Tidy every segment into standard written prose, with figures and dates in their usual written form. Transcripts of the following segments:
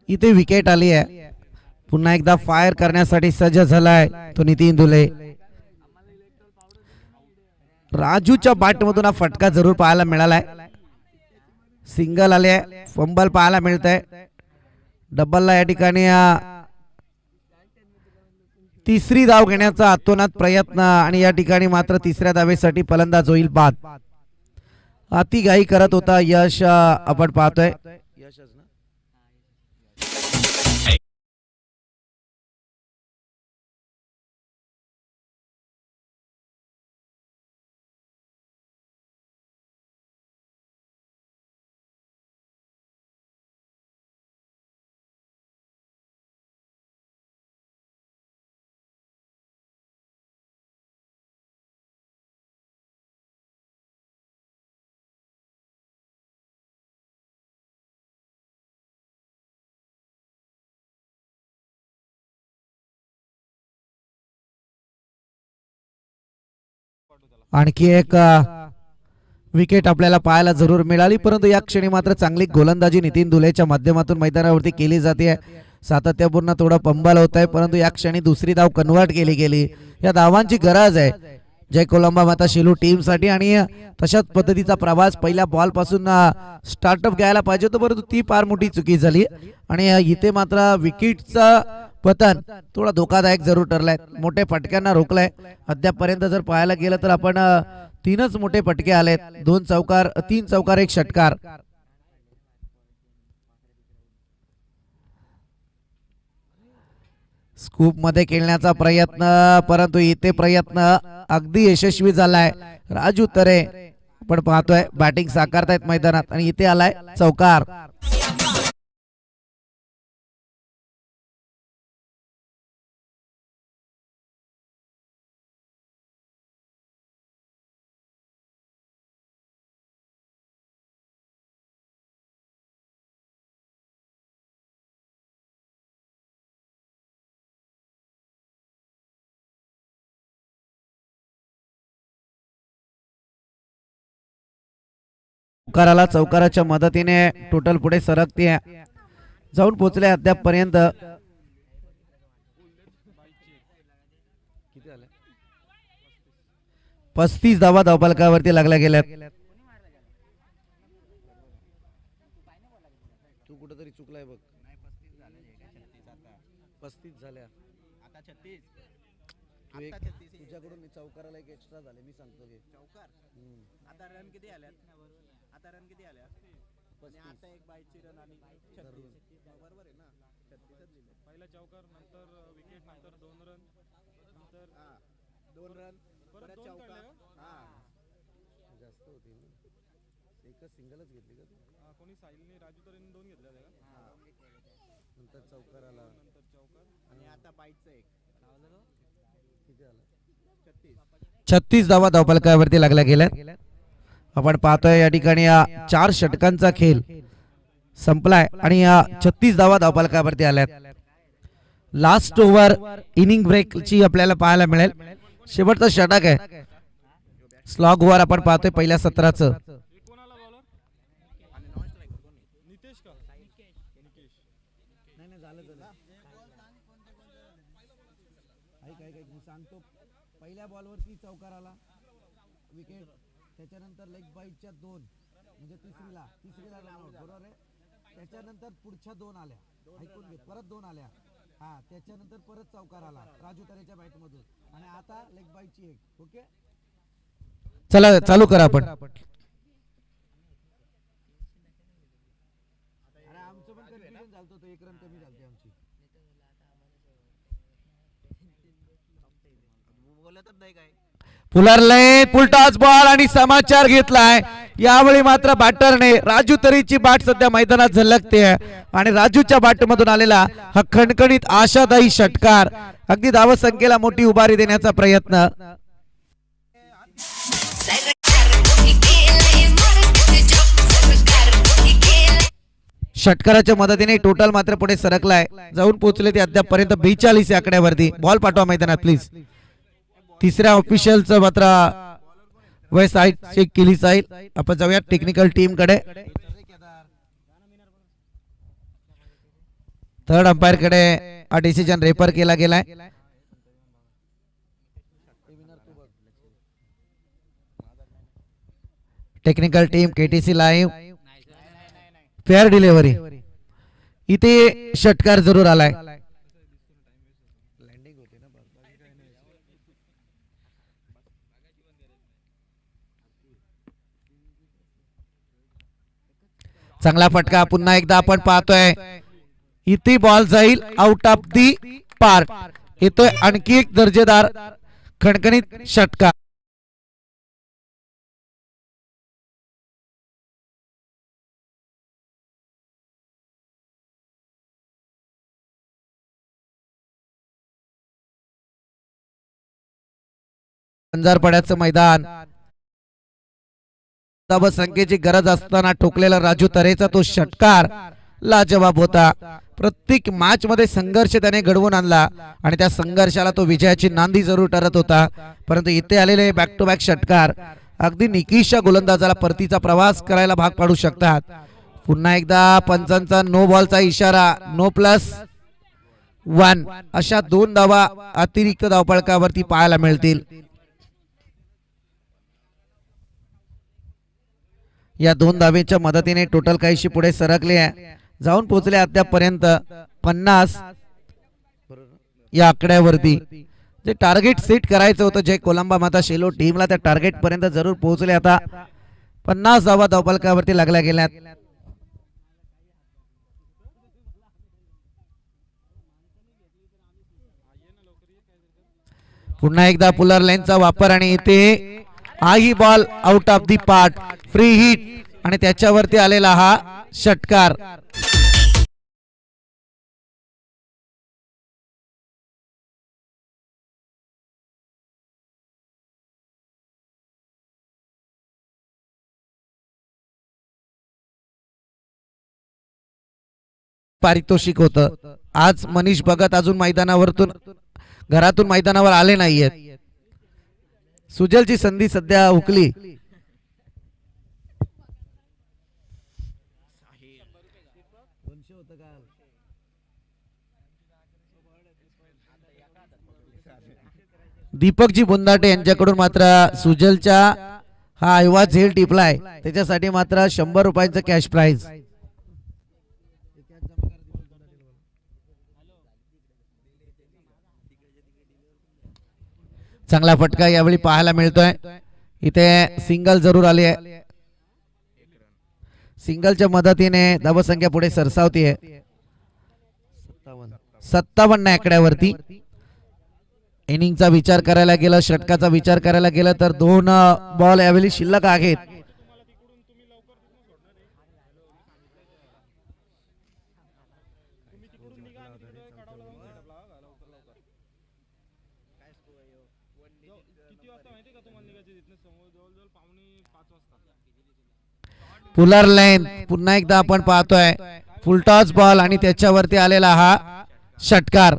इथे विकेट आली आहे. पुन्हा एकदा फायर करण्यासाठी सज्ज झालाय तो नितीन दुले. राजूच्या बॅट मधून हा फटका जरूर पाहायला मिळालाय. सिंगल आले, फंबल पाहायला मिळतंय. डबलला या ठिकाणी तिसरी धाव घेण्याचा अतोनात प्रयत्न आणि या ठिकाणी मात्र तिसऱ्या धावेसाठी फलंदाज होईल बाद. अति घाई करत होता यश आपण पाहतोय. आणखी एक विकेट आपल्याला पाहायला जरूर मिळाली, परंतु या क्षणी मात्र चांगली गोलंदाजी नितीन दुलेच्या माध्यमातून मैदानावरती केली जाते. सातत्यपूर्ण थोडं पंबल होत आहे, परंतु या क्षणी दुसरी धाव कन्वर्ट केली गेली. या धावांची गरज आहे जय कोलंबा माता शेलू टीम साठी आणि तशाच पद्धतीचा प्रवास पहिल्या बॉल पासून स्टार्टअप घ्यायला पाहिजे होतं, परंतु ती फार मोठी चुकी झाली आणि इथे मात्र विकेटचा पतन थोडा धोकादायक जरूर ठरलाय. मोठे फटक्यांना रोखलाय. अद्यापपर्यंत जर पाहायला गेलं तर आपण तीनच मोठे फटके आलेत. 2 चौकार, 3 चौकार, 1 षटकार. स्कूप मध्ये खेळण्याचा प्रयत्न, परंतु इथे प्रयत्न अगदी यशस्वी झालाय. राजू तरे आपण पाहतोय बॅटिंग साकारतायत मैदानात आणि इथे आलाय चौकार. चौकाराच्या मदतीने टोटल पुढे सरकते जाऊन पोहोचले अद्याप पर्यंत 35 धावा धावफलकावरती लागल्या गेल्यात. तू कुठेतरी चुकलाय बघ. 35 झाल्या आता 36. तुझ्याकडून चौकाराला एक एक्स्ट्रा झाले मी सांगतो की चौकार. आता रन किती आल्यात? आता रन किती आल्या? आणि आता एक बाईची रन आणि 36 बरोबर आहे ना. 36च दिले. पहिला चौकार, नंतर विकेट, नंतर 2 रन, नंतर 2 रन, परत चौकार. जास्त होती ना. एकच सिंगलच घेतली का तू? कोणी साहिलने राजू तरेने 2 घेतल्या का? नंतर चौकार आला, नंतर चौकार आणि आता बाईचं एक. किती आला? 36 धावा धावफलकावरती लागल्या गेल्या. आपण पाहतोय या ठिकाणी 4 षटकांचा खेळ संपलाय आणि 36 धावा धावफलकावरती आल्यात. लास्ट ओव्हर इनिंग ब्रेक ची आपल्याला पाहायला मिळेल. शेवटचा षटक आहे. स्लॉग ओव्हर आपण पाहतोय पहिल्या सत्राचं. पहिल्या बॉलवरती चौकार आला, विकेट, त्याच्यानंतर लेग बाईटच्या 2 म्हणजे तिसरीला रन आउट, बरोबर आहे. त्याच्यानंतर पुढच्या 2 आल्या, ऐकून घे, परत 2 आल्या. त्याच्यानंतर परत चौकार आला राजू तरेच्या बॅट मधून आणि आता लेग बाईटची 1. ओके, चला चालू करा आपण. अरे आमचं पण कन्फ्युजन झालं होतं, 1 रन कमी झाली आमची. बोलतच नाही काय. फुलरले फुलटॉस बॉल आणि समाचार घेतलाय. यावेळी मात्र बॅटरने राजू तरीची बॅट सध्या मैदानात झलकते आणि राजूच्या बॅट मधून आलेला हा खणखणीत आशादायी षटकार अगदी धावसंख्येला मोठी उभारी देण्याचा प्रयत्न. षटकाराच्या मदतीने टोटल मात्र पुढे सरकलाय, जाऊन पोहोचले ते अद्याप पर्यंत 42 या आकड्यावरती. बॉल पाठवा मैदानात प्लीज. तिसऱ्या ऑफिशियलचं मात्र वय साईड चेक केली जाईल. आपण जाऊया टेक्निकल टीम कडे. थर्ड अंपायर कडे हा डिसिजन रेफर केला गेलाय. Technical team KTC live fair delivery. इथे षटकार जरूर आलाय. चांगला फटका पुन्हा एकदा आपण पाहतोय. इथे बॉल जाईल आउट ऑफ दी पार्क. येतोय आणखी एक दर्जेदार खणखणीत षटकार. पंजारपड्याचं मैदान. संख्येची गरज असताना ठोकलेला राजू तरेचा तो षटकार लाजवाब होता. प्रत्येक मॅच मध्ये संघर्ष त्याने घडवून आणला आणि त्या संघर्षाला तो विजयाची नांदी जरूर ठरत होता. परंतु इथे आलेले बॅक टू बॅक षटकार अगदी निकीशच्या गोलंदाजाला परतीचा प्रवास करायला भाग पाडू शकतात. पुन्हा एकदा पंचांचा नो बॉलचा इशारा. नो प्लस 1 अशा 2 धावा अतिरिक्त धावफलकावरती पाहायला मिळतील. या 2 धावेच्या मदतीने टोटल काहीशी पुढे सरकले आहे. जाऊन पोहोचले अद्यापर्यंत 50 या आकड्यावरती. जे टार्गेट सेट करायचं होतं जे कोलंबा माता शेलो टीमला त्या टार्गेट पर्यंत जरूर पोहोचले. आता 50 धावा धावफलकावरती लागल्या गेल्यात. पुन्हा एकदा पुलर लाईनचा वापर आणि इथे हाही ball out of the part. Free hit आणि त्याच्यावरती आलेला हा षटकार. पारितोषिक होतं. आज मनीष भगत अजून घरातून मैदानावर आले नाहीयेत. सुजलची संधी सध्या हुकली. दीपकजी बुंदाटे यांच्याकडून मात्र सुजलच्या हा ऐवज झेल टिपलाय. त्याच्यासाठी मात्र 100 रुपयांचं कॅश प्राइज. चांगला फटका यावेळी पाहायला मिळतोय. इथे सिंगल जरूर आली आहे. सिंगलच्या मदतीने धावसंख्या पुढे सरसावतीये. 57 आकड्यावरती. इनिंगचा विचार करायला गेला, षटकाचा विचार करायला गेला तर 2 बॉल यावेळी शिल्लक आहेत. पुलर लाईन पुन्हा एकदा आपण पाहतोय. फुल टॉस बॉल आणि त्याच्यावरती आलेला हा षटकार.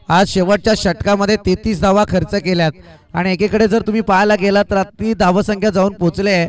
आज शेवटच्या षटकामध्ये 33 धावा खर्च केल्यात आणि एकीकडे जर तुम्ही पाहायला गेलात तर ती धावसंख्या जाऊन पोहोचले